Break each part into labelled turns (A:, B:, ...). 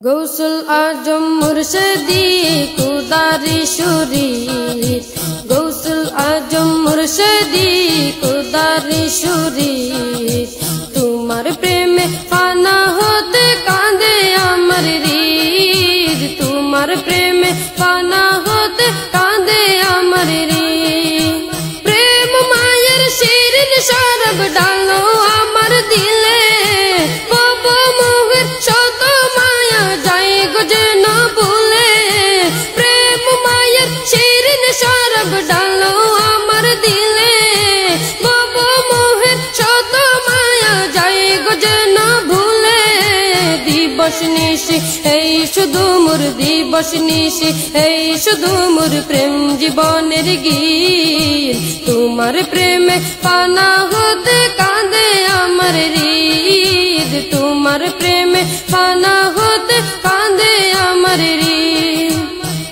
A: গৌসুল আজম মুর্শিদি কুদারি শরীফ, গৌসুল আজম মুর্শিদি কুদারি শরীফ। তোমার প্রেমে ফানা হতে কাঁদে আমার হৃদ, তোমার প্রেমে ফানা হতে কাঁদে আমার হৃদ। প্রেম মায়ের শিরিন শরাব ডালো আমার দিলে, বব মোহের শত মায়া যায় গো যেন ভুলে। প্রেম মায়ের শিরিন শরাব ডালো আমার দিলে, বব মোহের শত মায়া যায় গো যেন ভুলে। দিবস নিশি এই শুধু মোর, দিবস নিশি এই শুধু মোর প্রেম জীবনের গীত। তোমার প্রেমে পানা হতে কাঁদে আমার হৃদ, তোমার প্রেমে পানা হতে কাঁদে আমার হৃদ।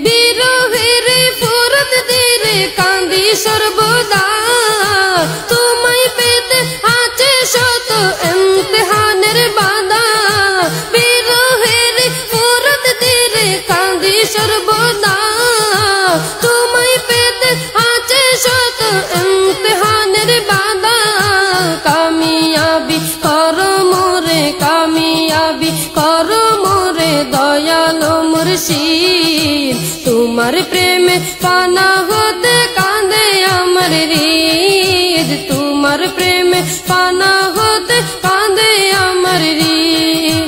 A: বিরহের ফুরত দিলে কাঁদি সর্বদা, তোমায় পেতে আছে শত ইমতিহানের বাধা। বিরহের ফুরত দিলে কাঁদি সর্বদা, তোমায় পেতে আছে শত ইমতিহানের বাধা। কামিয়াবি করো মোরে, কামিয়াবি করো মোরে দয়ালো মুর্শিদ। তোমার প্রেমে পানা হতে কাঁদে আমার হৃদ, তোমার প্রেমে পানা হতে কাঁদে আমার হৃদ।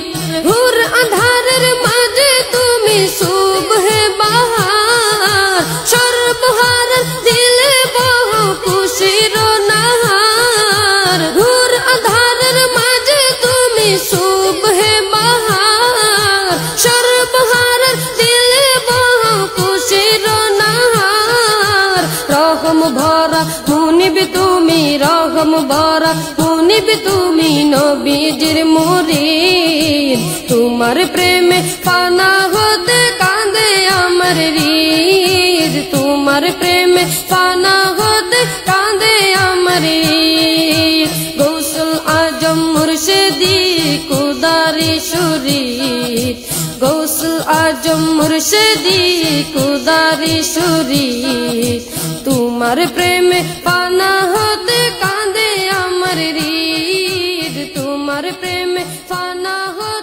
A: ঘোর আঁধারের মাঝে তুমি সুবহে বাহার, সর্বহার দিলে বহু খুশির নাহার। ঘোর আঁধারের মাঝে তুমি সুবহে বাহার, সর্বহার দিলে বহু খুশির নাহার। রহম ভরা মুনিব তুমি, রহম ভরা মুনিব তুমি নবীজির মুরিদ। তোমার প্রেমে পানা হতে কাঁদে আমার হৃদ, তোমার প্রেমে পানা হতে কাঁদে আমার হৃদ। গৌসুল আজম মুর্শিদি কুদারি শরীফ, গৌসুল আজম মুর্শিদি কুদারি শরীফ। তোমার প্রেমে পানা হতে কাঁদে আমার হৃদ, তোমার প্রেমে পানা হতে